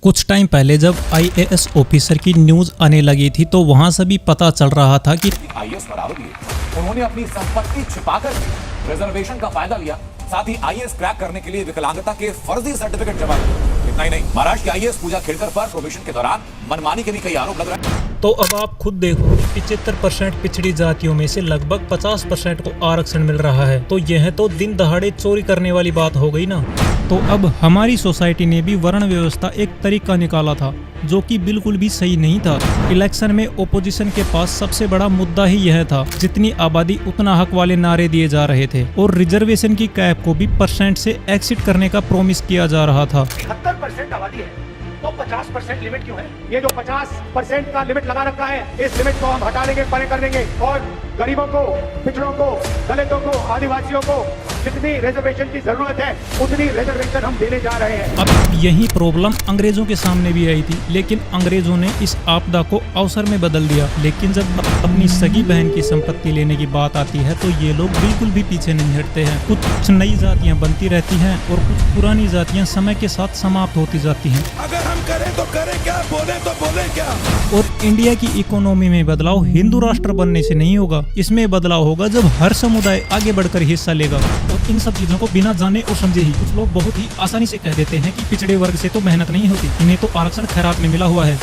कुछ टाइम पहले जब आईएएस ऑफिसर की न्यूज आने लगी थी तो वहां से भी पता चल रहा था कि आईएएस पर आरोपी उन्होंने अपनी संपत्ति छिपाकर रिजर्वेशन का फायदा लिया, साथ ही आईएएस क्रैक करने के लिए विकलांगता के फर्जी सर्टिफिकेट जमा किए। इतना ही नहीं, महाराष्ट्र की आईएएस पूजा खेड़कर पर प्रोबेशन के दौरान मनमानी के भी कई आरोप लग रहे हैं। तो अब आप खुद देखो, 75% पिछड़ी जातियों में से लगभग 50% को आरक्षण मिल रहा है, तो यह तो दिन दहाड़े चोरी करने वाली बात हो गई ना। तो अब हमारी सोसाइटी ने भी वर्ण व्यवस्था एक तरीका निकाला था जो कि बिल्कुल भी सही नहीं था। इलेक्शन में ओपोजिशन के पास सबसे बड़ा मुद्दा ही यह था, जितनी आबादी उतना हक वाले नारे दिए जा रहे थे और रिजर्वेशन की कैप को भी परसेंट से एक्सिट करने का प्रॉमिस किया जा रहा था। 70% आबादी है तो 50% लिमिट क्यों है? ये जो 50% का लिमिट लगा रखा है, इस लिमिट को हम हटा देंगे, परे कर देंगे और गरीबों को, पिछड़ों को, दलितों को, आदिवासियों को जितनी रिजर्वेशन की जरूरत है उतनी रिजर्वेशन हम देने जा रहे हैं। अब यही प्रॉब्लम अंग्रेजों के सामने भी आई थी, लेकिन अंग्रेजों ने इस आपदा को अवसर में बदल दिया। लेकिन जब अपनी सगी बहन की संपत्ति लेने की बात आती है तो ये लोग बिल्कुल भी पीछे नहीं हटते हैं। कुछ नई जातियां बनती रहती हैं और कुछ पुरानी जातियां समय के साथ समाप्त होती जाती हैं। अगर हम करें तो करें क्या, बोले तो बोले क्या। और इंडिया की इकोनॉमी में बदलाव हिंदू राष्ट्र बनने से नहीं होगा, इसमें बदलाव होगा जब हर समुदाय आगे बढ़कर हिस्सा लेगा। और इन सब चीजों को बिना जाने और समझे ही कुछ लोग बहुत ही आसानी से कह देते हैं कि पिछड़े वर्ग से तो मेहनत नहीं होती, इन्हें तो आरक्षण खैरात में मिला हुआ है।